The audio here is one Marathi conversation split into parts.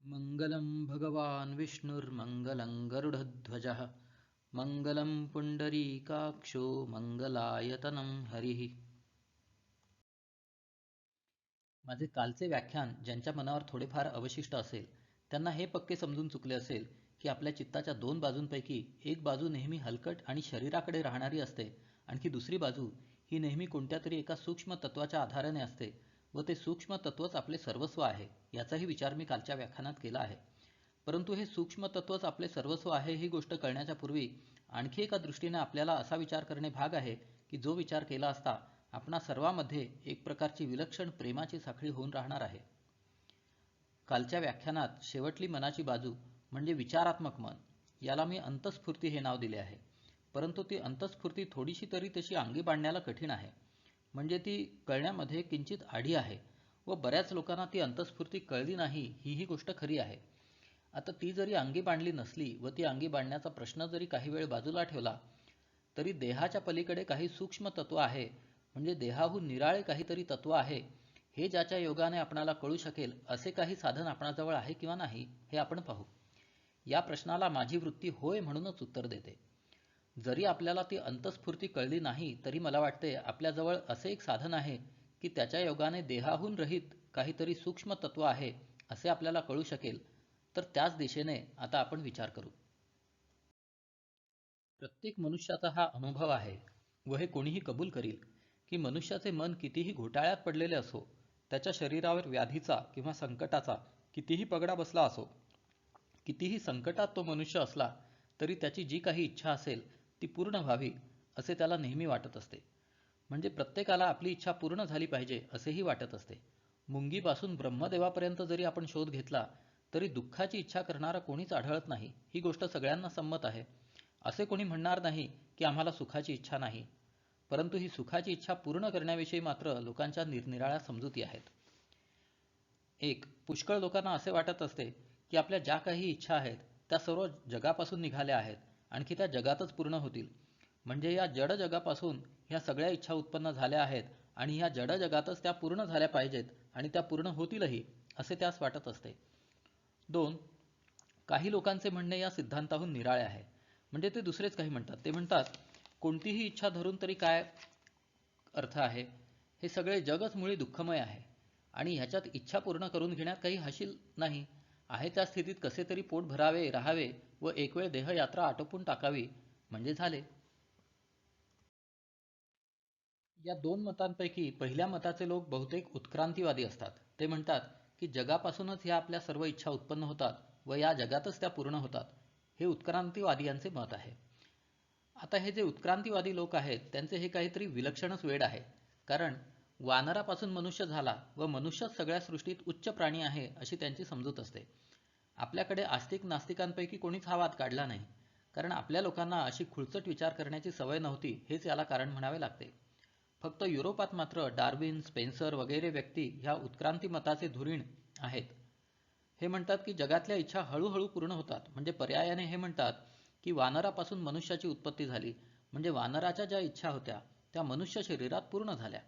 मङ्गलं भगवान् विष्णुर्मङ्गलं गरुडध्वजः मङ्गलं पुण्डरीकाक्षो मङ्गलायतनं हरिः. माझे कालचे व्याख्यान ज्यांच्या मनावर थोडेफार अवशिष्ट असेल त्यांना हे पक्के समजून चुकले असेल की आपल्या चित्ताच्या दोन बाजूंपैकी एक बाजू नेहमी हलकट आणि शरीराकडे राहणारी असते, आणखी दुसरी बाजू ही नेहमी कोणत्या तरी एका सूक्ष्म तत्वाच्या आधाराने असते व ते सूक्ष्म तत्वच आपले सर्वस्व आहे, याचाही विचार मी कालच्या व्याख्यानात केला आहे. परंतु हे सूक्ष्म तत्वच आपले सर्वस्व आहे ही गोष्ट कळण्याच्या पूर्वी आणखी एका दृष्टीने आपल्याला असा विचार करणे भाग आहे की जो विचार केला असता आपणा सर्वांमध्ये एक प्रकारची विलक्षण प्रेमाची साखळी होऊन राहणार आहे. कालच्या व्याख्यानात शेवटली मनाची बाजू म्हणजे विचारात्मक मन, याला मी अंतस्फूर्ती हे नाव दिले आहे. परंतु ती अंतस्फूर्ती थोडीशी तरी तशी अंगी बांधण्याला कठीण आहे, म्हणजे ती कळण्यामध्ये किंचित आढी आहे व बऱ्याच लोकांना ती अंतस्फूर्ती कळली नाही ही गोष्ट खरी आहे. आता ती जरी अंगी बांधली नसली व ती अंगी बांधण्याचा प्रश्न जरी काही वेळ बाजूला ठेवला तरी देहाच्या पलीकडे काही सूक्ष्म तत्व आहे, म्हणजे देहाहून निराळे काहीतरी तत्व आहे, हे ज्याच्या योगाने आपणाला कळू शकेल असे काही साधन आपणाजवळ आहे किंवा नाही हे आपण पाहू. या प्रश्नाला माझी वृत्ती होय म्हणूनच उत्तर देते. जरी आपल्याला ती अंतस्फूर्ती कळली नाही तरी मला वाटते आपल्याजवळ असे एक साधन आहे की त्याच्या योगाने देहाहून रहित काहीतरी सूक्ष्म तत्व आहे असे आपल्याला कळू शकेल. तर त्याच दिशेने आता आपण विचार करू. प्रत्येक मनुष्याचा हा अनुभव आहे व हे कोणीही कबूल करील की मनुष्याचे मन कितीही घोटाळ्यात पडलेले असो, त्याच्या शरीरावर व्याधीचा किंवा संकटाचा कितीही पगडा बसला असो, कितीही संकटात तो मनुष्य असला तरी त्याची जी काही इच्छा असेल ती पूर्ण व्हावी असे त्याला नेहमी वाटत असते. म्हणजे प्रत्येकाला आपली इच्छा पूर्ण झाली पाहिजे असेही वाटत असते. मुंगीपासून ब्रह्मदेवापर्यंत जरी आपण शोध घेतला तरी दुःखाची इच्छा करणारा कोणीच आढळत नाही, ही गोष्ट सगळ्यांना संमत आहे. असे कोणी म्हणणार नाही की आम्हाला सुखाची इच्छा नाही. परंतु ही सुखाची इच्छा पूर्ण करण्याविषयी मात्र लोकांच्या निरनिराळ्या समजुती आहेत. एक, पुष्कळ लोकांना असे वाटत असते की आपल्या ज्या काही इच्छा आहेत त्या सर्व जगापासून निघाल्या आहेत, आणखी त्या जगातच पूर्ण होतील. म्हणजे या जड जगापासून ह्या सगळ्या इच्छा उत्पन्न झाल्या आहेत आणि ह्या जड जगातच त्या पूर्ण झाल्या पाहिजेत आणि त्या पूर्ण होतीलही असे त्यास वाटत असते. दोन, काही लोकांचे म्हणणे या सिद्धांताहून निराळे आहे. म्हणजे ते दुसरेच काही म्हणतात. ते म्हणतात कोणतीही इच्छा धरून तरी काय अर्थ आहे, हे सगळे जगच मुळी दुःखमय आहे आणि ह्याच्यात इच्छा पूर्ण करून घेण्यात काही हाशील नाही. आहे त्या स्थितीत कसे तरी पोट भरावे, राहावे व एक वेळ देहयात्रा आटोपून टाकावी म्हणजे झाले. या दोन मतांपैकी पहिल्या मताचे लोक बहुतेक उत्क्रांतीवादी असतात. ते म्हणतात की जगापासूनच ह्या आपल्या सर्व इच्छा उत्पन्न होतात व या जगातच त्या पूर्ण होतात. हे उत्क्रांतीवादियांचे मत आहे. आता हे जे उत्क्रांतीवादी लोक आहेत त्यांचे हे काहीतरी विलक्षणच वेड आहे. कारण वानरापासून मनुष्य झाला व मनुष्यच सगळ्या सृष्टीत उच्च प्राणी आहे अशी त्यांची समजूत असते. आपल्याकडे आस्तिक नास्तिकांपैकी कोणीच हा वाद काढला नाही, कारण आपल्या लोकांना अशी खुळचट विचार करण्याची सवय नव्हती हेच याला कारण म्हणावे लागते. फक्त युरोपात मात्र डार्विन, स्पेन्सर वगैरे व्यक्ती ह्या उत्क्रांती मताचे धुरीण आहेत. हे म्हणतात की जगातल्या इच्छा हळूहळू पूर्ण होतात. म्हणजे पर्यायाने हे म्हणतात की वानरापासून मनुष्याची उत्पत्ती झाली, म्हणजे वानराच्या ज्या इच्छा होत्या त्या मनुष्य शरीरात पूर्ण झाल्या.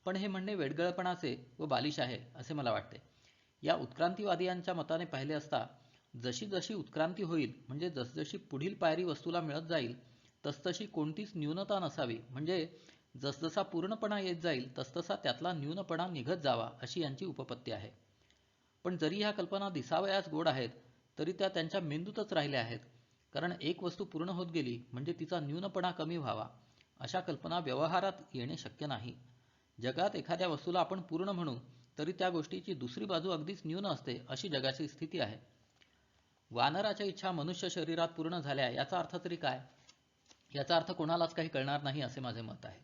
पण हे म्हणणे वेडगळपणाचे व बालिश आहे असे मला वाटते. या उत्क्रांतीवादियांच्या मताने पाहिले असता जशी जशी उत्क्रांती होईल, म्हणजे जसजशी पुढील पायरी वस्तूला मिळत जाईल तसतशी कोणतीच न्यूनता नसावी, म्हणजे जसजसा पूर्णपणा येत जाईल तसतसा त्यातला न्यूनपणा निघत जावा अशी यांची उपपत्ती आहे. पण जरी ह्या कल्पना दिसावयास गोड आहेत तरी त्या त्यांच्या मेंदूतच राहिल्या आहेत. कारण एक वस्तू पूर्ण होत गेली म्हणजे तिचा न्यूनपणा कमी व्हावा अशा कल्पना व्यवहारात येणे शक्य नाही. जगात एखाद्या वस्तूला आपण पूर्ण म्हणू तरी त्या गोष्टीची दुसरी बाजू अगदीच न्यून असते अशी जगाची स्थिती आहे. वानराच्या इच्छा मनुष्य शरीरात पूर्ण झाल्या याचा अर्थ तरी काय? याचा अर्थ कोणालाच काही कळणार नाही असे माझे मत आहे.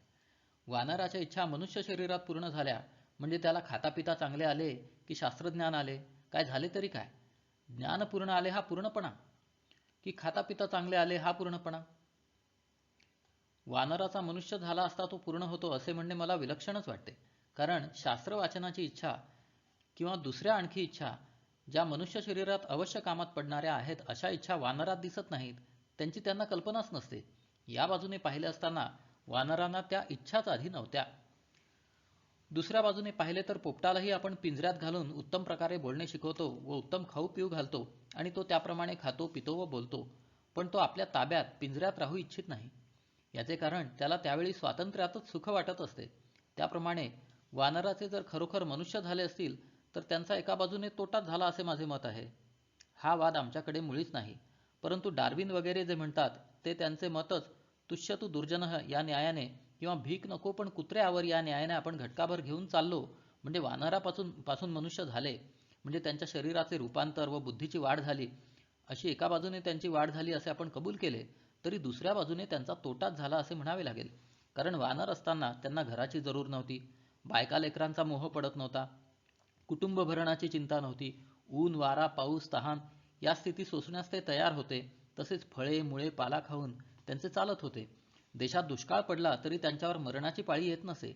वानराच्या इच्छा मनुष्य शरीरात पूर्ण झाल्या म्हणजे त्याला खाता पिता चांगले आले की शास्त्रज्ञान आले, काय झाले तरी काय? ज्ञान पूर्ण आले हा पूर्णपणा, की खाता पिता चांगले आले हा पूर्णपणा? वानराचा मनुष्य झाला असता तो पूर्ण होतो असे म्हणणे मला विलक्षणच वाटते. कारण शास्त्र वाचनाची इच्छा किंवा दुसऱ्या आणखी इच्छा ज्या मनुष्य शरीरात अवश्य कामात पडणाऱ्या आहेत अशा इच्छा वानरात दिसत नाहीत, त्यांची त्यांना कल्पनाच नसते. या बाजूने पाहिले असताना वानरांना त्या इच्छाच आधी नव्हत्या. दुसऱ्या बाजूने पाहिले तर पोपटालाही आपण पिंजऱ्यात घालून उत्तम प्रकारे बोलणे शिकवतो व उत्तम खाऊ पिऊ घालतो आणि तो त्याप्रमाणे खातो पितो व बोलतो, पण तो आपल्या ताब्यात पिंजऱ्यात राहू इच्छित नाही. याचे कारण त्याला त्यावेळी स्वातंत्र्यातच सुख वाटत असते. त्याप्रमाणे वानराचे जर खरोखर मनुष्य झाले असतील तर त्यांचा एका बाजूने तोटाच झाला असे माझे मत आहे. हा वाद आमच्याकडे मुळीच नाही, परंतु डार्विन वगैरे जे म्हणतात ते त्यांचे मतच तुष्य तू दुर्जनः या न्यायाने किंवा भीक नको पण कुत्रे आवर या न्यायाने आपण घटकाभर घेऊन चाललो म्हणजे वानरापासून मनुष्य झाले, म्हणजे त्यांच्या शरीराचे रूपांतर व बुद्धीची वाढ झाली, अशी एका बाजूने त्यांची वाढ झाली असे आपण कबूल केले तरी दुसऱ्या बाजूने त्यांचा तोटाच झाला असे म्हणावे लागेल. कारण वानर असताना त्यांना घराची जरूर नव्हती, बायका लेकरांचा मोह पडत नव्हता, कुटुंब भरणाची चिंता नव्हती, ऊन वारा पाऊस तहान या स्थिती सोसण्यास ते तयार होते. तसेच फळे मुळे पाला खाऊन त्यांचे चालत होते. देशात दुष्काळ पडला तरी त्यांच्यावर मरणाची पाळी येत नसे.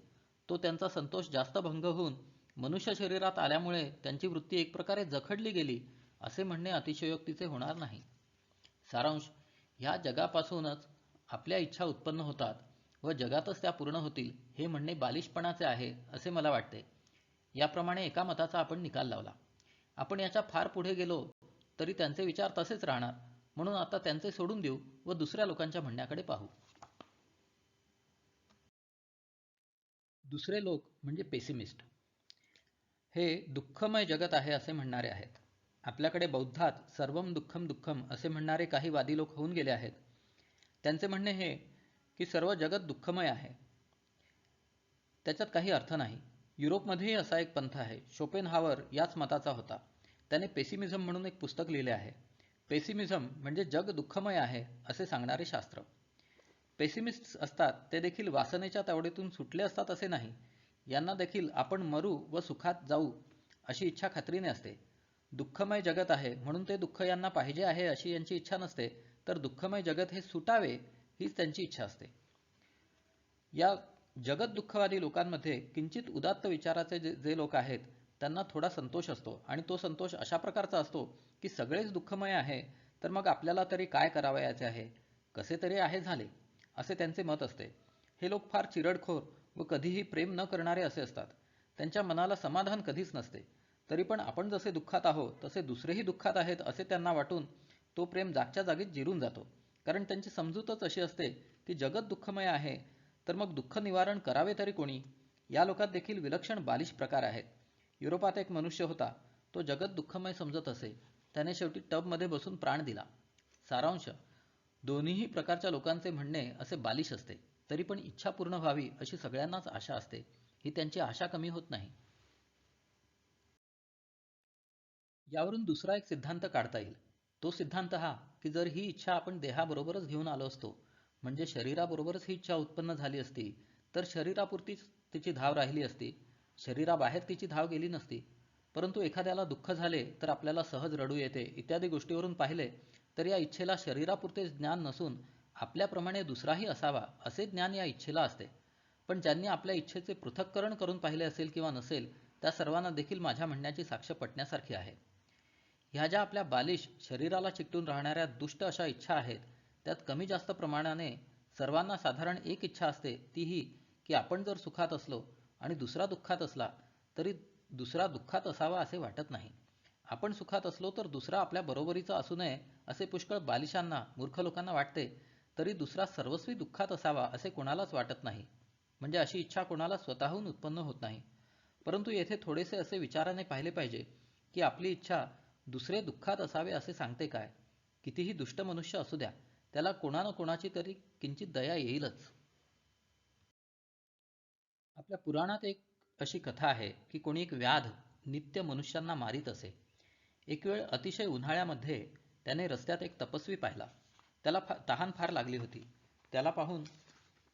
तो त्यांचा संतोष जास्त भंग होऊन मनुष्य शरीरात आल्यामुळे त्यांची वृत्ती एक प्रकारे जखडली गेली असे म्हणणे अतिशयोक्तीचे होणार नाही. सारांश, ह्या जगापासूनच आपल्या इच्छा उत्पन्न होतात व जगातच त्या पूर्ण होतील हे म्हणणे बालिशपणाचे आहे असे मला वाटते. याप्रमाणे एका मताचा आपण निकाल लावला. आपण याच्या फार पुढे गेलो तरी त्यांचे विचार तसेच राहणार, म्हणून आता त्यांचे सोडून देऊ व दुसऱ्या लोकांच्या म्हणण्याकडे पाहू. दुसरे लोक म्हणजे पेसिमिस्ट. हे दुःखमय जगत आहे असे म्हणणारे आहेत. आपल्याकडे बौद्धात सर्वम दुःखम दुःखम असे म्हणणारे काही वादी लोक होऊन गेले आहेत. त्यांचे म्हणणे हे की सर्व जगत दुःखमय आहे. त्याच्यात काही अर्थ नाही. युरोपमध्येही असा एक पंथ आहे. शोपेनहावर याच मताचा होता. त्याने पेसिमिझम म्हणून एक पुस्तक लिहिले आहे. पेसिमिझम म्हणजे जग दुःखमय आहे असे सांगणारे शास्त्र. पेसिमिस्ट असतात ते देखील वासनेच्या तावडीतून सुटले असतात असे नाही. यांना देखील आपण मरू व सुखात जाऊ अशी इच्छा खात्रीने असते. दुःखमय जगत आहे म्हणून ते दुःख यांना पाहिजे आहे अशी यांची इच्छा नसते, तर दुःखमय जगत हे सुटावे हीच त्यांची इच्छा असते. या जगत दुःखवादी लोकांमध्ये किंचित उदात्त विचाराचे जे लोक आहेत त्यांना थोडा संतोष असतो आणि तो संतोष अशा प्रकारचा असतो की सगळेच दुःखमय आहे तर मग आपल्याला तरी काय करावयाचे आहे, कसे तरी आहे झाले असे त्यांचे मत असते. हे लोक फार चिरडखोर व कधीही प्रेम न करणारे असे असतात. त्यांच्या मनाला समाधान कधीच नसते. तरी पण आपण जसे दुःखात आहोत तसे दुसरेही दुःखात आहेत असे त्यांना वाटून तो प्रेम जागच्या जागीच जिरून जातो. कारण त्यांची समजूतच अशी असते की जगत दुःखमय आहे तर मग दुःख निवारण करावे तरी कोणी. या लोकात देखील विलक्षण बालिश प्रकार आहेत. युरोपात एक मनुष्य होता. तो जगत दुःखमय समजत असे. त्याने शेवटी टबमध्ये बसून प्राण दिला. सारांश, दोन्हीही प्रकारच्या लोकांचे म्हणणे असे बालिश असते. तरी पण इच्छा पूर्ण व्हावी अशी सगळ्यांनाच आशा असते. ही त्यांची आशा कमी होत नाही. यावरून दुसरा एक सिद्धांत काढता येईल. तो सिद्धांत हा की जर ही इच्छा आपण देहाबरोबरच घेऊन आलो असतो, म्हणजे शरीराबरोबरच ही इच्छा उत्पन्न झाली असती, तर शरीरापुरतीच तिची धाव राहिली असती, शरीराबाहेर तिची धाव गेली नसती. परंतु एखाद्याला दुःख झाले तर आपल्याला सहज रडू येते इत्यादी गोष्टीवरून पाहिले तर या इच्छेला शरीरापुरतेच ज्ञान नसून आपल्याप्रमाणे दुसराही असावा असे ज्ञान या इच्छेला असते. पण ज्यांनी आपल्या इच्छेचे पृथक्करण करून पाहिले असेल किंवा नसेल त्या सर्वांना देखील माझ्या म्हणण्याची साक्ष पटण्यासारखी आहे. ह्या ज्या आपल्या बालिश शरीराला चिकटून राहणाऱ्या दुष्ट अशा इच्छा आहेत त्यात कमी जास्त प्रमाणाने सर्वांना साधारण एक इच्छा असते, ती ही की आपण जर सुखात असलो आणि दुसरा दुःखात असला तरी दुसरा दुःखात असावा असे वाटत नाही. आपण सुखात असलो तर दुसरा आपल्या बरोबरीचा असू नये असे पुष्कळ बालिशांना मूर्ख लोकांना वाटते, तरी दुसरा सर्वस्वी दुःखात असावा असे कोणालाच वाटत नाही. म्हणजे अशी इच्छा कोणाला स्वतःहून उत्पन्न होत नाही. परंतु येथे थोडेसे असे विचाराने पाहिले पाहिजे की आपली इच्छा दुसरे दुःखात असावे असे सांगते काय. कितीही दुष्ट मनुष्य असू द्या, त्याला कोणा ना कोणाची तरी किंचित दया येईलच. आपल्या पुराणात एक अशी कथा आहे की कोणी एक व्याध नित्य मनुष्यांना मारीत असे. एक वेळ अतिशय उन्हाळ्यामध्ये त्याने रस्त्यात एक तपस्वी पाहिला. त्याला तहान फार लागली होती. त्याला पाहून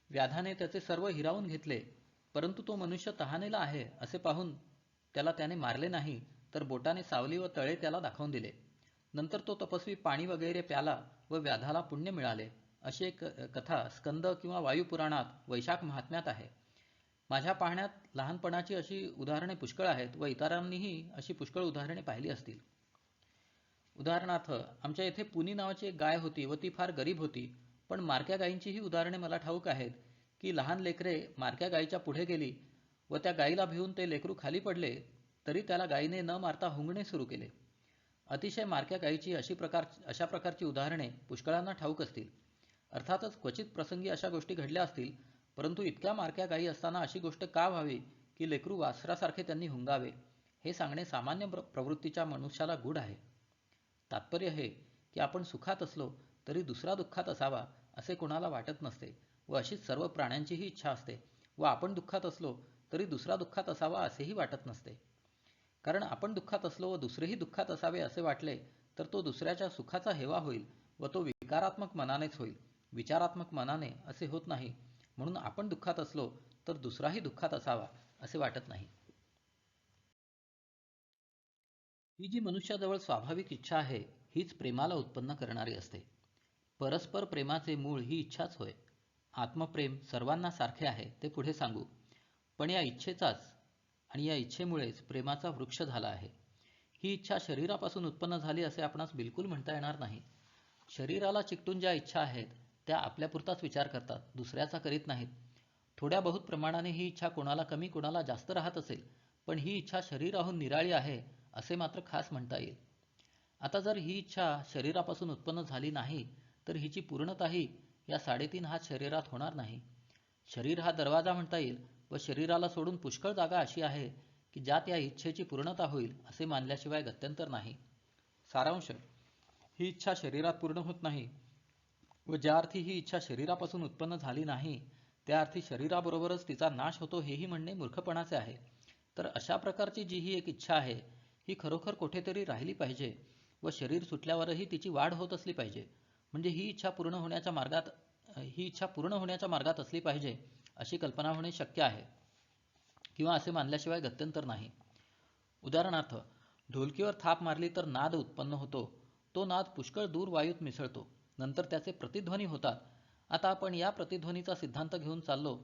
व्याधाने त्याचे सर्व हिरावून घेतले, परंतु तो मनुष्य तहानेला आहे असे पाहून त्याला त्याने मारले नाही, तर बोटाने सावली व तळे त्याला दाखवून दिले. नंतर तो तपस्वी पाणी वगैरे प्याला व व्याधाला पुण्य मिळाले. अशी एक कथा स्कंद किंवा वायुपुराणात वैशाख महात्म्यात आहे. माझ्या पाहण्यात लहानपणाची अशी उदाहरणे पुष्कळ आहेत व इतरांनीही अशी पुष्कळ उदाहरणे पाहिली असतील. उदाहरणार्थ, आमच्या येथे पुनी नावाची एक गाय होती व ती फार गरीब होती. पण मारक्या गायींचीही उदाहरणे मला ठाऊक आहेत की लहान लेकरे मारक्या गायीच्या पुढे गेली व त्या गायीला भिवून ते लेकरू खाली पडले तरी त्याला गायीने न मारता हुंगणे सुरू केले. अतिशय मारक्या गायीची अशा प्रकारची उदाहरणे पुष्कळांना ठाऊक असतील. अर्थातच क्वचित प्रसंगी अशा गोष्टी घडल्या असतील, परंतु इतक्या मारक्या गायी असताना अशी गोष्ट का व्हावी की लेकरू वासरासारखे त्यांनी हुंगावे, हे सांगणे सामान्य प्रवृत्तीच्या मनुष्याला गूढ आहे. तात्पर्य हे की आपण सुखात असलो तरी दुसरा दुःखात असावा असे कोणाला वाटत नसते व अशीच सर्व प्राण्यांचीही इच्छा असते, व आपण दुःखात असलो तरी दुसरा दुःखात असावा असेही वाटत नसते. कारण आपण दुःखात असलो व दुसरेही दुःखात असावे असे वाटले तर तो दुसऱ्याच्या सुखाचा हेवा होईल व तो विकारात्मक मनानेच होईल, विचारात्मक मनाने असे होत नाही. म्हणून आपण दुःखात असलो तर दुसराही दुःखात असावा असे वाटत नाही. ही जी मनुष्याजवळ स्वाभाविक इच्छा आहे हीच प्रेमाला उत्पन्न करणारी असते. परस्पर प्रेमाचे मूळ ही इच्छाच होय. आत्मप्रेम सर्वांना सारखे आहे ते पुढे सांगू, पण या इच्छेचाच आणि या इच्छेमुळेच प्रेमाचा वृक्ष झाला आहे. ही इच्छा शरीरापासून उत्पन्न झाली असे आपणास बिलकुल म्हणता येणार नाही. शरीराला चिकटून ज्या इच्छा आहेत त्या आपल्यापुरताच विचार करतात, दुसऱ्याचा करीत नाहीत. थोड्या बहुत प्रमाणाने ही इच्छा कोणाला कमी कोणाला जास्त राहत असेल, पण ही इच्छा शरीराहून निराळी आहे असे मात्र खास म्हणता येईल. आता जर ही इच्छा शरीरापासून उत्पन्न झाली नाही तर हिची पूर्णताही या 3.5 हात शरीरात होणार नाही. शरीर हा दरवाजा म्हणता येईल व शरीराला सोडून पुष्कळ जागा अशी आहे की ज्यात या इच्छेची पूर्णता होईल असे मानल्याशिवाय गत्यंतर नाही. सारांश, ही इच्छा शरीरात पूर्ण होत नाही व ज्या अर्थी ही इच्छा शरीरापासून उत्पन्न झाली नाही त्या अर्थी शरीराबरोबरच तिचा नाश होतो हेही म्हणणे मूर्खपणाचे आहे. तर अशा प्रकारची जी ही एक इच्छा आहे ही खरोखर कुठेतरी राहिली पाहिजे व शरीर सुटल्यावरही तिची वाढ होत असली पाहिजे. म्हणजे ही इच्छा पूर्ण होण्याच्या मार्गात असली पाहिजे अशी कल्पना होणे शक्य आहे किंवा असे मानल्याशिवाय गत्यंतर नाही. उदाहरणार्थ, ढोलकीवर थाप मारली तर नाद उत्पन्न होतो. तो नाद पुष्कळ दूर वायूत मिसळतो, नंतर त्याचे प्रतिध्वनी होतात. आता आपण या प्रतिध्वनीचा सिद्धांत घेऊन चाललो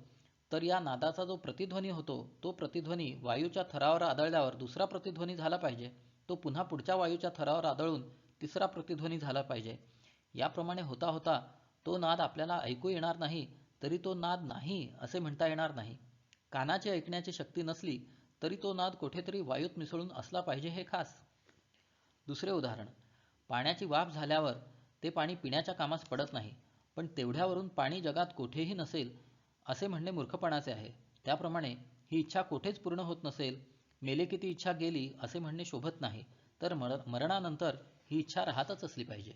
तर या नादाचा जो प्रतिध्वनी होतो तो प्रतिध्वनी वायूच्या थरावर आदळल्यावर दुसरा प्रतिध्वनी झाला पाहिजे, तो पुन्हा पुढच्या वायूच्या थरावर आदळून तिसरा प्रतिध्वनी झाला पाहिजे. याप्रमाणे होता होता तो नाद आपल्याला ऐकू येणार नाही तरी तो नाद नाही असे म्हणता येणार नाही. कानाची ऐकण्याची शक्ती नसली तरी तो नाद कुठेतरी वायूत मिसळून असला पाहिजे हे खास. दुसरे उदाहरण, पाण्याची वाफ झाल्यावर ते पाणी पिण्याच्या कामास पडत नाही, पण तेवढ्यावरून पाणी जगात कोठेही नसेल असे म्हणणे मूर्खपणाचे आहे. त्याप्रमाणे ही इच्छा कोठेच पूर्ण होत नसेल, मेले की ती इच्छा गेली असे म्हणणे शोभत नाही, तर मरणानंतर ही इच्छा राहतच असली पाहिजे.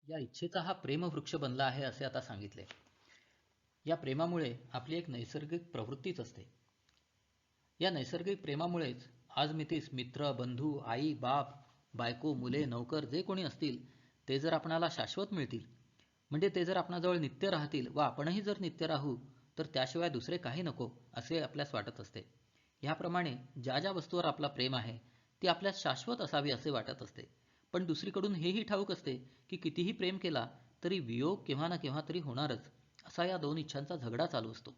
या इच्छेचा हा प्रेमवृक्ष बनला आहे असे आता सांगितले. या प्रेमामुळे आपली एक नैसर्गिक प्रवृत्तीच असते. या नैसर्गिक प्रेमामुळेच आजमितीस मित्र, बंधू, आई, बाप, बायको, मुले, नौकर जे कोणी असतील ते जर आपणाला शाश्वत मिळतील, म्हणजे ते जर आपणाजवळ नित्य राहतील व आपणही जर नित्य राहू तर त्याशिवाय दुसरे काही नको असे आपल्यास वाटत असते. ह्याप्रमाणे ज्या ज्या वस्तूवर आपला प्रेम आहे ती आपल्यास शाश्वत असावी असे वाटत असते. पण दुसरीकडून हेही ठाऊक असते की कितीही प्रेम केला तरी वियोग केव्हा ना केव्हा तरी होणारच, असा या दोन इच्छांचा झगडा चालू असतो.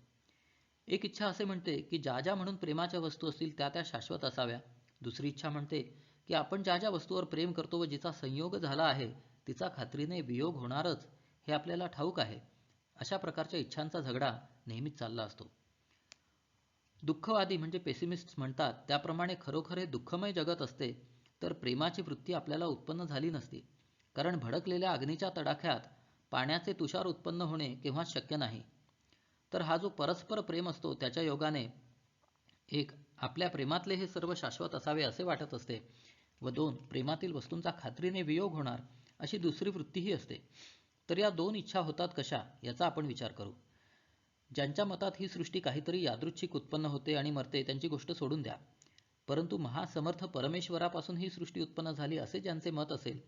एक इच्छा असे म्हणते की ज्या ज्या म्हणून प्रेमाच्या वस्तू असतील त्या त्या शाश्वत असाव्या. दुसरी इच्छा म्हणते की आपण ज्या ज्या वस्तूवर प्रेम करतो व जिचा संयोग झाला आहे तिचा खात्रीने वियोग होणारच हे आपल्याला ठाऊक आहे. अशा प्रकारच्या इच्छांचा झगडा नेहमीच चालला असतो. दुःखवादी म्हणजे पेसिमिस्ट म्हणतात त्याप्रमाणे खरोखर हे दुःखमय जगत असते तर प्रेमाची वृत्ती आपल्याला उत्पन्न झाली नसती. कारण भडकलेल्या अग्नीच्या तडाख्यात पाण्याचे तुषार उत्पन्न होणे केव्हाच शक्य नाही. तर हा जो परस्पर प्रेम असतो त्याच्या योगाने एक, आपल्या प्रेमातले हे सर्व शाश्वत असावे असे वाटत असते व दोन, प्रेमातील वस्तूंचा खात्रीने वियोग होणार अशी दुसरी वृत्तीही असते. तर या दोन इच्छा होतात कशा याचा आपण विचार करू. ज्यांच्या मतात ही सृष्टी काहीतरी यादृच्छिक उत्पन्न होते आणि मरते त्यांची गोष्ट सोडून द्या, परंतु महासमर्थ परमेश्वरापासून ही सृष्टी उत्पन्न झाली असे ज्यांचे मत असेल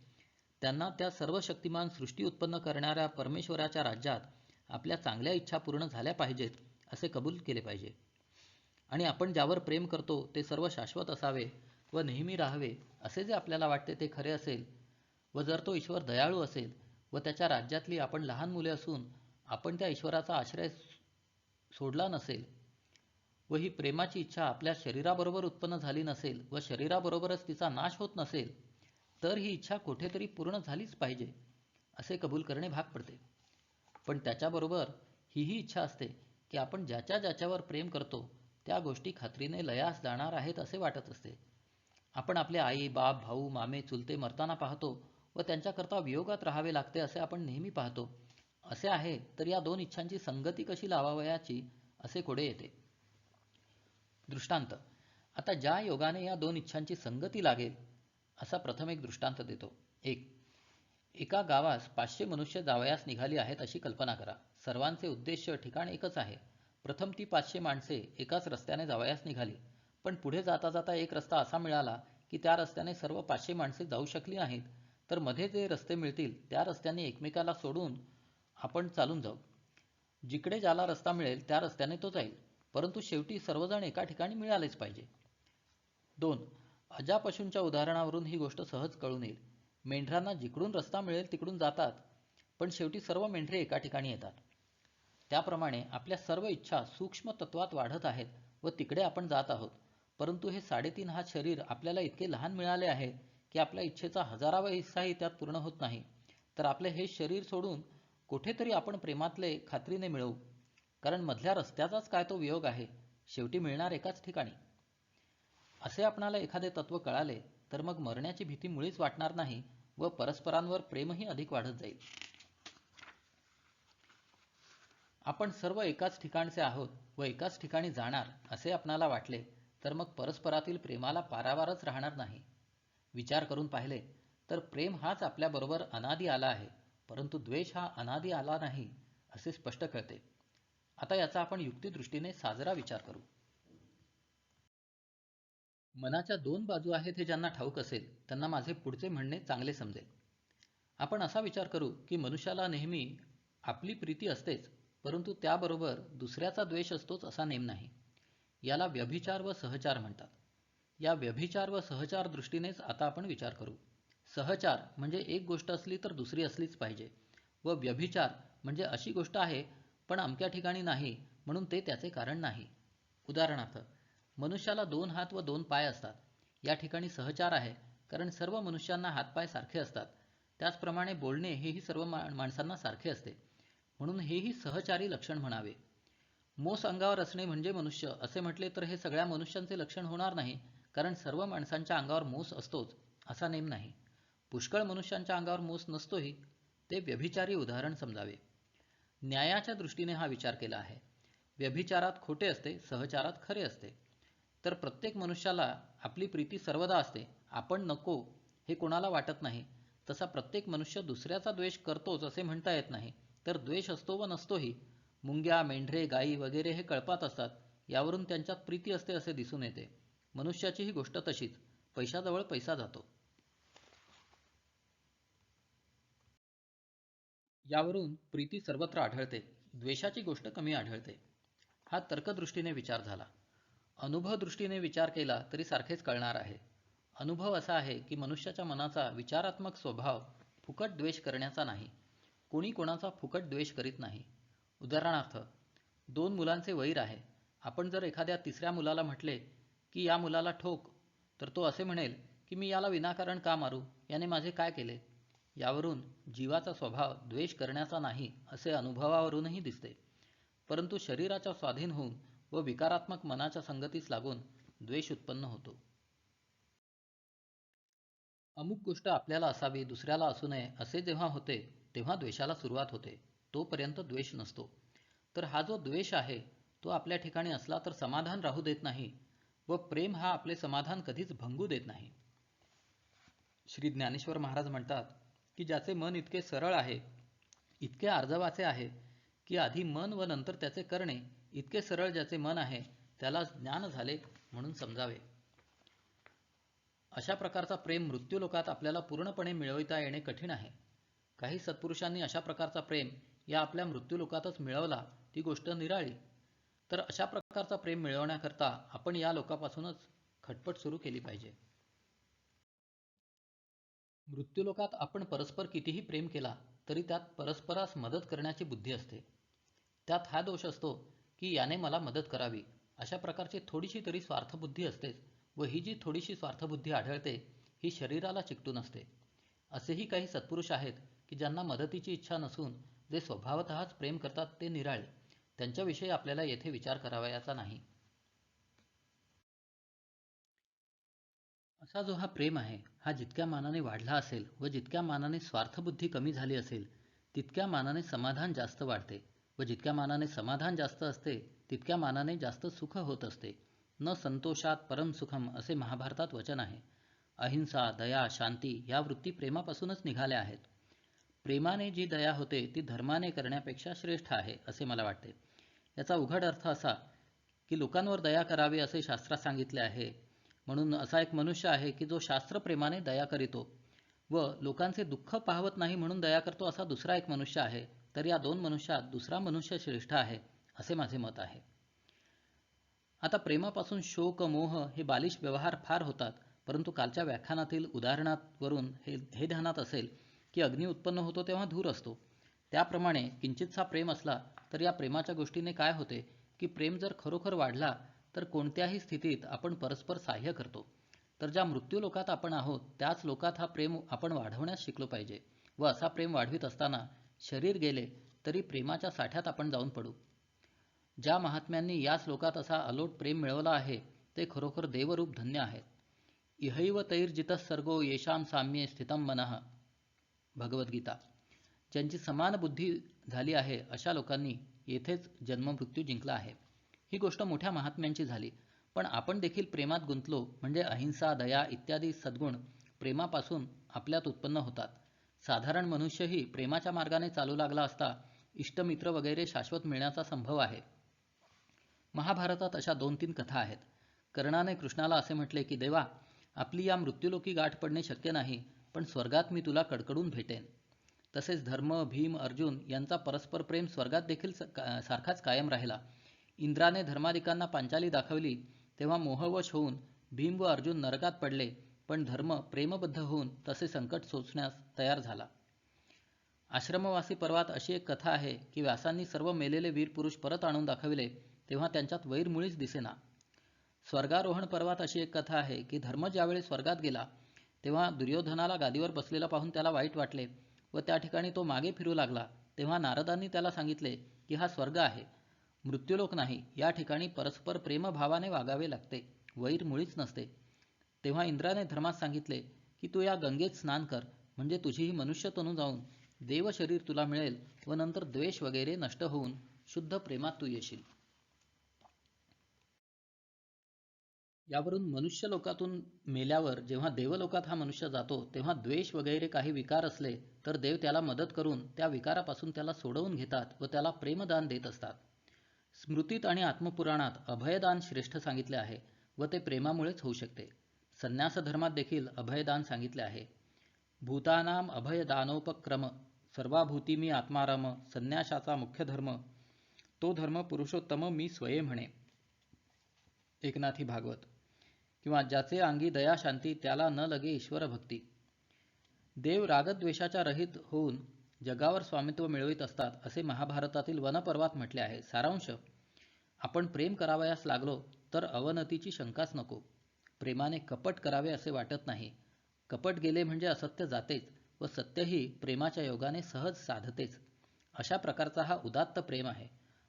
त्यांना त्या सर्व शक्तिमान सृष्टी उत्पन्न करणाऱ्या परमेश्वराच्या राज्यात आपल्या चांगल्या इच्छा पूर्ण झाल्या पाहिजेत असे कबूल केले पाहिजे. आणि आपण ज्यावर प्रेम करतो ते सर्व शाश्वत असावे व नेहमी राहावे असे जे आपल्याला वाटते ते खरे असेल व जर तो ईश्वर दयाळू असेल व त्याच्या राज्यातली आपण लहान मुले असून आपण त्या ईश्वराचा आश्रय सोडला नसेल व ही प्रेमाची इच्छा आपल्या शरीराबरोबर उत्पन्न झाली नसेल व शरीराबरोबरच तिचा नाश होत नसेल तर ही इच्छा कुठेतरी पूर्ण झालीच पाहिजे असे कबूल करणे भाग पडते. पण त्याच्याबरोबर ही इच्छा असते की आपण ज्याच्या ज्याच्यावर प्रेम करतो त्या गोष्टी खात्रीने लयास जाणार आहेत असे वाटत असते. आपण आपले आई, बाप, भाऊ, मामे, चुलते मरताना पाहतो व त्यांच्याकरता वियोगात राहावे लागते असे आपण नेहमी पाहतो. असे आहे तर या दोन इच्छांची संगती कशी लावावयाची असे कोडे येते. दृष्टांत. आता ज्या योगाने या दोन इच्छांची संगती लागेल असा प्रथम एक दृष्टांत देतो. एका गावास 500 मनुष्य जावयास निघाली आहेत अशी कल्पना करा. सर्वांचे उद्देश ठिकाण एकच आहे. प्रथम ती 500 माणसे एकाच रस्त्याने जावयास निघाली. पण पुढे जाता जाता एक रस्ता असा मिळाला की त्या रस्त्याने सर्व 500 माणसे जाऊ शकली नाहीत. तर मध्ये जे रस्ते मिळतील त्या रस्त्याने एकमेकाला सोडून आपण चालून जाऊ. जिकडे ज्याला रस्ता मिळेल त्या रस्त्याने तो जाईल. परंतु शेवटी सर्वजण एका ठिकाणी मिळालेच पाहिजे. 2. अजा पशूंच्या उदाहरणावरून ही गोष्ट सहज कळून येईल. मेंढरांना जिकडून रस्ता मिळेल तिकडून जातात, पण शेवटी सर्व मेंढरे एका ठिकाणी येतात. त्याप्रमाणे आपल्या सर्व इच्छा सूक्ष्म तत्वात वाढत आहेत व तिकडे आपण जात आहोत. परंतु हे 3.5 हात शरीर आपल्याला इतके लहान मिळाले आहे की आपल्या इच्छेचा 1000वा हिस्साही त्यात पूर्ण होत नाही. तर आपले हे शरीर सोडून कुठेतरी आपण प्रेमातले खात्रीने मिळवू. कारण मधल्या रस्त्याचाच काय तो वियोग आहे, शेवटी मिळणार एकाच ठिकाणी. असे आपणाला एखादे तत्व कळाले तर मग मरण्याची भीती मुळीच वाटणार नाही व परस्परांवर प्रेमही अधिक वाढत जाईल. आपण सर्व एकाच ठिकाणचे आहोत व एकाच ठिकाणी जाणार असे आपणाला वाटले तर मग परस्परातील प्रेमाला पारावारच राहणार नाही. विचार करून पाहिले तर प्रेम हाच आपल्याबरोबर अनादी आला आहे, परंतु द्वेष हा अनादी आला नाही असे स्पष्ट कळते. आता याचा आपण युक्तिदृष्टीने साजरा विचार करू. मनाच्या दोन बाजू आहेत हे ज्यांना ठाऊक असेल त्यांना माझे पुढचे म्हणणे चांगले समजेल. आपण असा विचार करू की मनुष्याला नेहमी आपली प्रीती असतेच, परंतु त्याबरोबर दुसऱ्याचा द्वेष असतोच असा नेम नाही. याला व्यभिचार व सहचार म्हणतात. या व्यभिचार व सहचार दृष्टीनेच आता आपण विचार करू. सहचार म्हणजे एक गोष्ट असली तर दुसरी असलीच पाहिजे व व्यभिचार म्हणजे अशी गोष्ट आहे पण अमक्या ठिकाणी नाही म्हणून ते त्याचे कारण नाही. उदाहरणार्थ, मनुष्याला 2 हात व 2 पाय असतात. या ठिकाणी सहचार आहे कारण सर्व मनुष्यांना हातपाय सारखे असतात. त्याचप्रमाणे बोलणे हेही सर्व माणसांना सारखे असते, म्हणून हेही सहचारी लक्षण म्हणावे. मोस अंगावर असणे म्हणजे मनुष्य असे म्हटले तर हे सगळ्या मनुष्यांचे लक्षण होणार नाही, कारण सर्व माणसांच्या अंगावर मोस असतोच असा नेम नाही. पुष्कळ मनुष्यांच्या अंगावर मोस नसतोही. ते व्यभिचारी उदाहरण समजावे. न्यायाच्या दृष्टीने हा विचार केला आहे. व्यभिचारात खोटे असते, सहचारात खरे असते. तर प्रत्येक मनुष्याला आपली प्रीती सर्वदा असते, आपण नको हे कोणाला वाटत नाही. तसा प्रत्येक मनुष्य दुसऱ्याचा द्वेष करतोच असे म्हणता येत नाही. तर द्वेष असतो व नसतोही. मुंग्या, मेंढरे, गायी वगैरे हे कळपात असतात, यावरून त्यांच्यात प्रीती असते असे दिसून येते. मनुष्याची ही गोष्ट तशीच. पैशाजवळ पैसा जातो, यावरून प्रीती सर्वत्र आढळते, द्वेषाची गोष्ट कमी आढळते. हा तर्कदृष्टीने विचार झाला. अनुभव दृष्टीने विचार केला तरी सारखेच कळणार आहे. अनुभव असा आहे की मनुष्याच्या मनाचा विचारात्मक स्वभाव फुकट द्वेष करण्याचा नाही. कोणी कोणाचा फुकट द्वेष करीत नाही. उदाहरणार्थ, 2 मुलांचे वैर आहे. आपण जर एखाद्या तिसऱ्या मुलाला म्हटले की या मुलाला ठोक, तर तो असे म्हणेल की मी याला विनाकारण का मारू, याने माझे काय केले. यावरून जीवाचा स्वभाव द्वेष करण्याचा नाही असे अनुभवावरूनही दिसते. परंतु शरीराच्या स्वाधीन होऊन व विकारात्मक मनाच्या संगतीस लागून द्वेष उत्पन्न होतो. अमुक गोष्ट आपल्याला असावी, दुसऱ्याला असू नये असे जेव्हा होते तेव्हा द्वेषाला सुरुवात होते. तोपर्यंत द्वेष नसतो. तर हा जो द्वेष आहे तो आपल्या ठिकाणी असला तर समाधान राहू देत नाही व प्रेम हा आपले समाधान कधीच भंगू देत नाही. श्री ज्ञानेश्वर महाराज म्हणतात की ज्याचे मन इतके सरळ आहे, इतके आर्जवाचे आहे की आधी मन व नंतर त्याचे करणे, इतके सरळ ज्याचे मन आहे त्याला ज्ञान झाले म्हणून समजावे. अशा प्रकारचा प्रेम मृत्यूलोकात आपल्याला पूर्णपणे मिळविता येणे कठीण आहे. काही सत्पुरुषांनी अशा प्रकारचा प्रेम या आपल्या मृत्यूलोकातच मिळवला, ती गोष्ट निराळी. तर अशा प्रकारचा प्रेम मिळवण्याकरता आपण या लोकापासूनच खटपट सुरू केली पाहिजे. मृत्यूलोकात आपण परस्पर कितीही प्रेम केला तरी त्यात परस्परास मदत करण्याची बुद्धी असते. त्यात हा दोष असतो की याने मला मदत करावी अशा प्रकारची थोडीशी तरी स्वार्थबुद्धी असतेच व ही जी थोडीशी स्वार्थबुद्धी आढळते ही शरीराला चिकटून असते. असेही काही सत्पुरुष आहेत की ज्यांना मदतीची इच्छा नसून जे स्वभावतःच प्रेम करतात ते निराळे. त्यांच्याविषयी आपल्याला येथे विचार करावयाचा नाही. असा जो हा प्रेम आहे, हा जितक्या मानाने वाढला असेल व जितक्या मानाने स्वार्थबुद्धी कमी झाली असेल, तितक्या मानाने समाधान जास्त वाढते व जितक्या मानाने समाधान जास्त असते, तितक्या मानाने जास्त सुख होत असते. न संतोषात परम सुखम असे महाभारतात वचन आहे. अहिंसा, दया, शांती या वृत्ती प्रेमापासूनच निघाल्या आहेत. प्रेमाने जी दया होते ती धर्माने करण्यापेक्षा श्रेष्ठ आहे असे मला वाटते. याचा उघड अर्थ असा की लोकांवर दया करावी असे शास्त्रात सांगितले आहे. म्हणून असा एक मनुष्य आहे की जो शास्त्रप्रेमाने दया करीतो व लोकांचे दुःख पाहवत नाही म्हणून दया करतो, असा दुसरा एक मनुष्य आहे. तर या दोन मनुष्यात दुसरा मनुष्य श्रेष्ठ आहे असे माझे मत आहे. आता प्रेमापासून शोक, मोह हे बालिश व्यवहार फार होतात, परंतु कालच्या व्याख्यानातील उदाहरणावरून हे ध्यानात असेल की अग्नी उत्पन्न होतो तेव्हा धूर असतो. त्याप्रमाणे किंचितसा प्रेम असला तर या प्रेमाच्या गोष्टीने काय होते की प्रेम जर खरोखर वाढला तर कोणत्याही स्थितीत आपण परस्पर साह्य करतो. तर ज्या मृत्यू लोकात आपण आहोत त्याच लोकात हा प्रेम आपण वाढवण्यास शिकलो पाहिजे व असा प्रेम वाढवित असताना शरीर गेले तरी प्रेमाच्या साठ्यात आपण जाऊन पडू. ज्या महात्म्यांनी याच लोकात असा अलोट प्रेम मिळवला आहे ते खरोखर देवरूप धन्य आहेत. इहैव तैर्जितः सर्गो येषां साम्ये स्थितं मनः, भगवद्गीता. ज्यांची समान बुद्धी झाली आहे अशा लोकांनी येथेच जन्ममृत्यू जिंकला आहे. ही गोष्ट मोठ्या महात्म्यांची झाली, पण आपण देखील प्रेमात गुंतलो म्हणजे अहिंसा, दया इत्यादी सद्गुण प्रेमापासून आपल्यात उत्पन्न होतात. साधारण मनुष्यही प्रेमाच्या मार्गाने चालू लागला असता इष्टमित्र वगैरे शाश्वत मिळण्याचा संभव आहे. महाभारतात अशा 2-3 कथा आहेत. कर्णाने कृष्णाला असे म्हटले की देवा, आपली या मृत्यूलोकी गाठ पडणे शक्य नाही, पण स्वर्गात मी तुला कडकडून भेटेन. तसेच धर्म, भीम, अर्जुन यांचा परस्पर प्रेम स्वर्गात देखील सारखाच कायम राहिला. इंद्राने धर्माधिकांना पांचाली दाखवली तेव्हा मोहवश होऊन भीम व अर्जुन नरकात पडले, पण धर्म प्रेमबद्ध होऊन तसे संकट सोसण्यास तयार झाला. आश्रमवासी पर्वात अशी एक कथा आहे की व्यासांनी सर्व मेलेले वीर पुरुष परत आणून दाखविले तेव्हा त्यांच्यात वैर मुळीच दिसेना. स्वर्गारोहण पर्वात अशी एक कथा आहे की धर्म ज्यावेळी स्वर्गात गेला तेव्हा दुर्योधनाला गादीवर बसलेला पाहून त्याला वाईट वाटले व त्या ठिकाणी तो मागे फिरू लागला. तेव्हा नारदांनी त्याला सांगितले की हा स्वर्ग आहे, मृत्यूलोक नाही. या ठिकाणी परस्पर प्रेमभावाने वागावे लागते, वैर मुळीच नसते. तेव्हा इंद्राने धर्मास सांगितले की तू या गंगेत स्नान कर, म्हणजे तुझी ही मनुष्य तनू जाऊन देव शरीर तुला मिळेल व नंतर द्वेष वगैरे नष्ट होऊन शुद्ध प्रेमात तू येशील. यावरून मनुष्य लोकातून मेल्यावर जेव्हा देवलोकात हा मनुष्य जातो तेव्हा द्वेष वगैरे काही विकार असले तर देव त्याला मदत करून त्या विकारापासून त्याला सोडवून घेतात व त्याला प्रेमदान देत असतात. स्मृतीत आणि आत्मपुराणात अभयदान श्रेष्ठ सांगितले आहे व ते प्रेमामुळेच होऊ शकते. संन्यास धर्मात देखील अभयदान सांगितले आहे. भूतानाम अभयदानोपक्रम सर्वाभूती मी आत्माराम, संन्यासाचा मुख्य धर्म तो धर्म पुरुषोत्तम मी स्वये म्हणे. एकनाथी भागवत. किंवा ज्याचे अंगी दया शांती त्याला न लगे ईश्वर भक्ती. देव रागद्वेषाच्या रहित होऊन जगावर स्वामित्व मिळवित असतात असे महाभारतातील वनपर्वात म्हटले आहे. सारांश, आपण प्रेम करावयास लागलो तर अवनतीची शंकाच नको. प्रेमाने कपट करावे असे वाटत नाही. कपट गेले म्हणजे असत्य जातेच व सत्यही प्रेमाच्या योगाने सहज साधतेच. अशा प्रकारचा हा उदात्त प्रेम आहे.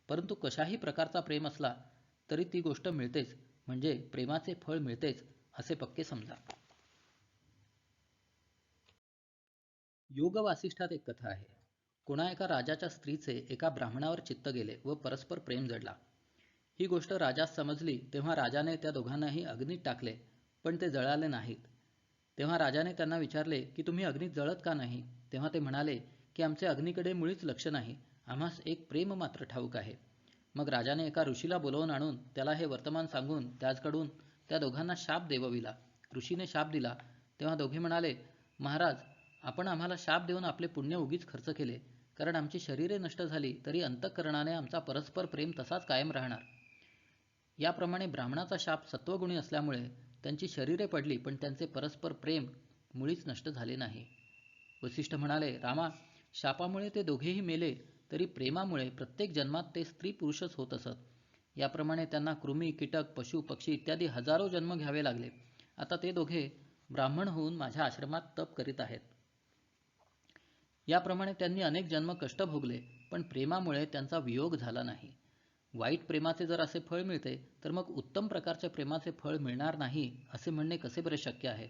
परंतु कशाही प्रकारचा प्रेम असला तरी ती गोष्ट मिळतेच, म्हणजे प्रेमाचे फळ मिळतेच असे पक्के समजा. योग वासिष्ठात एक कथा आहे. कोणा एका राजाच्या स्त्रीचे एका ब्राह्मणावर चित्त गेले व परस्पर प्रेम जडला. ही गोष्ट राजास समजली तेव्हा राजाने त्या दोघांनाही अग्नीत टाकले, पण ते जळाले नाहीत. तेव्हा राजाने त्यांना विचारले की तुम्ही अग्नीत जळत का नाही. तेव्हा ते म्हणाले की आमचे अग्नीकडे मुळीच लक्ष नाही, आम्हास एक प्रेम मात्र ठाऊक आहे. मग राजाने एका ऋषीला बोलवून आणून त्याला हे वर्तमान सांगून त्याचकडून त्या दोघांना शाप देवविला. ऋषीने शाप दिला तेव्हा दोघे म्हणाले, महाराज, आपण आम्हाला शाप देऊन आपले पुण्य उगीच खर्च केले, कारण आमची शरीरे नष्ट झाली तरी अंतःकरणाने आमचा परस्पर प्रेम तसाच कायम राहणार. याप्रमाणे ब्राह्मणाचा शाप सत्वगुणी असल्यामुळे त्यांची शरीरे पडली, पण त्यांचे परस्पर प्रेम मुळीच नष्ट झाले नाही. वसिष्ठ म्हणाले, रामा, शापामुळे ते दोघेही मेले तरी प्रेमामुळे प्रत्येक जन्मात ते स्त्री पुरुषच होत असत. याप्रमाणे त्यांना कृमी, कीटक, पशु, पक्षी इत्यादी हजारो जन्म घ्यावे लागले. आता ते दोघे ब्राह्मण होऊन माझ्या आश्रमात तप करीत आहेत. याप्रमाणे त्यांनी अनेक जन्म कष्ट भोगले, पण प्रेमामुळे त्यांचा वियोग झाला नाही. वाईट प्रेमाचे जर असे फळ मिळते तर मग उत्तम प्रकारच्या प्रेमाचे फळ मिळणार नाही असे म्हणणे कसे बरे शक्य आहे.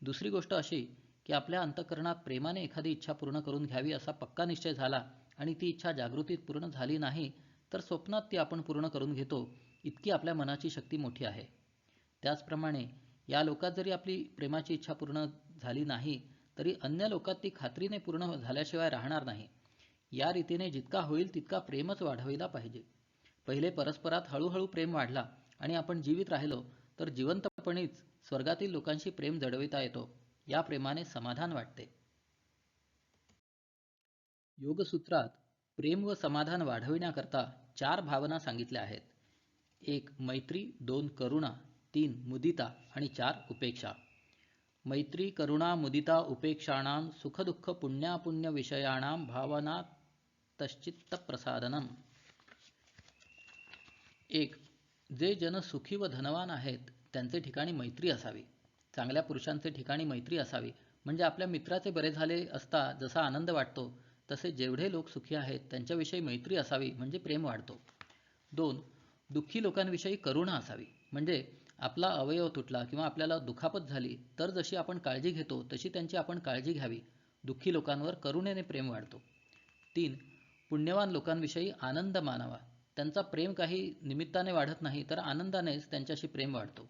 दुसरी गोष्ट अशी की आपल्या अंतःकरणात प्रेमाने एखादी इच्छा पूर्ण करून घ्यावी असा पक्का निश्चय झाला आणि ती इच्छा जागृतीत पूर्ण झाली नाही तर स्वप्नात ती आपण पूर्ण करून घेतो, इतकी आपल्या मनाची शक्ती मोठी आहे. त्याचप्रमाणे या लोकात जरी आपली प्रेमाची इच्छा पूर्ण झाली नाही तरी अन्य लोकात ती खात्रीने पूर्ण झाल्याशिवाय राहणार नाही. या रीतीने जितका होईल तितका प्रेमच वाढविला पाहिजे. पहिले परस्परात हळूहळू प्रेम वाढला आणि आपण जीवित राहिलो तर जिवंतपणीच स्वर्गातील लोकांशी प्रेम जडविता येतो. या प्रेमाने समाधान वाटते. योगसूत्रात प्रेम व समाधान वाढविण्याकरता 4 भावना सांगितल्या आहेत. 1 मैत्री, 2 करुणा, 3 मुदिता आणि 4 उपेक्षा. मैत्री, करुणा, मुदिता, उपेक्षाणां सुखदुःख पुण्यापुण्य विषयाणां भावनातश्चित्तप्रसादनम्. 1. जे जन सुखी व धनवान आहेत त्यांचे ठिकाणी मैत्री असावी. चांगल्या पुरुषांचे ठिकाणी मैत्री असावी. म्हणजे आपल्या मित्राचे बरे झाले असता जसा आनंद वाटतो तसे जेवढे लोक सुखी आहेत त्यांच्याविषयी मैत्री असावी म्हणजे प्रेम वाढतो. 2. दुःखी लोकांविषयी करुणा असावी. म्हणजे आपला अवयव तुटला किंवा आपल्याला दुखापत झाली तर जशी आपण काळजी घेतो तशी त्यांची आपण काळजी घ्यावी. दुःखी लोकांवर करुणेने प्रेम वाढतो. 3. पुण्यवान लोकांविषयी आनंद मानावा. त्यांचा प्रेम काही निमित्ताने वाढत नाही तर आनंदानेच त्यांच्याशी प्रेम वाढतो.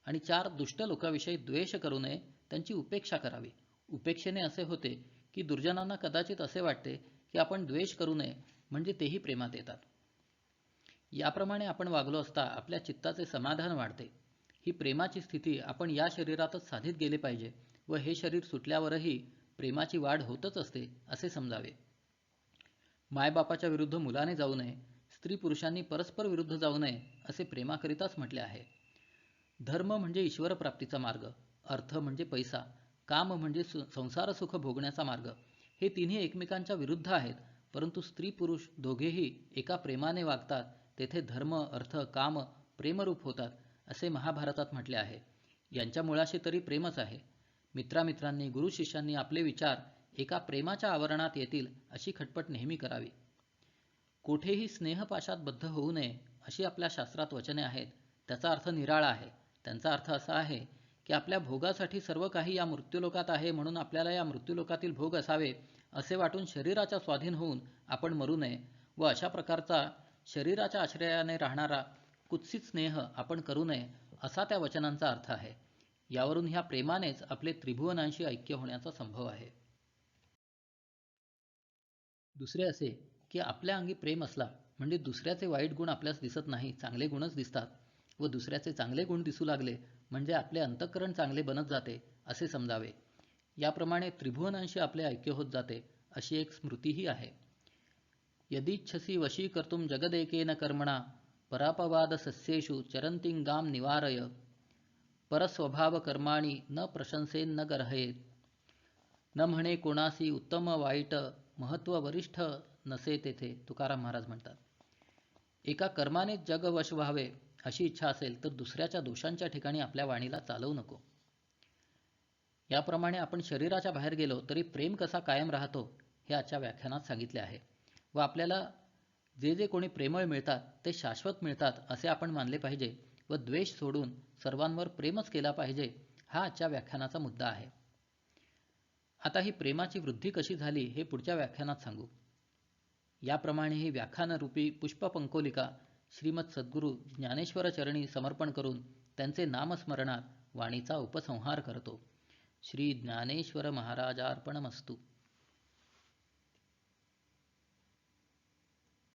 आणि 4. दुष्ट लोकांविषयी द्वेष करू नये, त्यांची उपेक्षा करावी. उपेक्षेने असे होते की दुर्जनांना कदाचित असे वाटते की आपण द्वेष करू नये म्हणजे तेही प्रेमात येतात. याप्रमाणे आपण वागलो असता आपल्या चित्ताचे समाधान वाढते. ही प्रेमाची स्थिती आपण या शरीरातच साधित गेले पाहिजे व हे शरीर सुटल्यावरही प्रेमाची वाढ होतच असते असे समजावे. मायबापाच्या विरुद्ध मुलाने जाऊ नये, स्त्री पुरुषांनी परस्पर विरुद्ध जाऊ नये असे प्रेमाकरिताच म्हटले आहे. धर्म म्हणजे ईश्वरप्राप्तीचा मार्ग, अर्थ म्हणजे पैसा, काम म्हणजे संसार सुख भोगण्याचा मार्ग. हे तिन्ही एकमेकांच्या विरुद्ध आहेत, परंतु स्त्री पुरुष दोघेही एका प्रेमाने वागतात तेथे धर्म अर्थ काम प्रेमरूप होतात असे महाभारतात म्हटले आहे. यांच्या मुळाशी तरी प्रेमच आहे. मित्रामित्रांनी गुरु शिष्यांनी आपले विचार एका प्रेमाच्या आवरणात येतील अशी खटपट नेहमी करावी. कोठेही स्नेहपाशात बद्ध होऊ नये अशी आपल्या शास्त्रात वचने आहेत. त्याचा अर्थ निराळा आहे. त्यांचा अर्थ असा आहे की आपल्या भोगासाठी सर्व काही या मृत्यूलोकात आहे म्हणून आपल्याला या मृत्यूलोकातील भोग असावे असे वाटून शरीराच्या स्वाधीन होऊन आपण मरू नये व अशा प्रकारचा शरीराच्या आश्रयाने राहणारा कुत्सित स्नेह आपण करू नये असा त्या वचनांचा अर्थ आहे. यावरून ह्या प्रेमानेच आपले त्रिभुवनांशी ऐक्य होण्याचा संभव आहे. दुसरे असे की आपल्या अंगी प्रेम असला म्हणजे दुसऱ्याचे वाईट गुण आपल्यास दिसत नाही, चांगले गुणच दिसतात व दुसऱ्याचे चांगले गुण दिसू लागले म्हणजे आपले अंतःकरण चांगले बनत जाते असे समजावे. याप्रमाणे त्रिभुवनांशी आपले ऐक्य होत जाते अशी एक स्मृतीही आहे. यदीच्छसी वशी कर्तुं जगदेकेन कर्मणा परापवाद सस्येषु चरन्तिंगाम निवारय परस्वभाव कर्माणि न प्रशंसेन न गर्हयेत. न म्हणे कोणासी उत्तम वाईट महत्व वरिष्ठ नसे तेथे. तुकाराम महाराज म्हणतात. एका कर्माने जग वश व्हावे अशी इच्छा असेल तर दुसऱ्याच्या दोषांच्या ठिकाणी आपल्या वाणीला चालवू नको. याप्रमाणे आपण शरीराच्या बाहेर गेलो तरी प्रेम कसा कायम राहतो हे आजच्या व्याख्यानात सांगितले आहे व आपल्याला जे जे कोणी प्रेमळ मिळतात ते शाश्वत मिळतात असे आपण मानले पाहिजे व द्वेष सोडून सर्वांवर प्रेमच केला पाहिजे हा आजच्या व्याख्यानाचा मुद्दा आहे. आता ही प्रेमाची वृद्धी कशी झाली हे पुढच्या व्याख्यानात सांगू. याप्रमाणे ही व्याख्यानरूपी पुष्पपंकोलिका श्रीमद सद्गुरू ज्ञानेश्वर चरणी समर्पण करून त्यांचे नामस्मरणात वाणीचा उपसंहार करतो. श्री ज्ञानेश्वर महाराजार्पणमस्तु.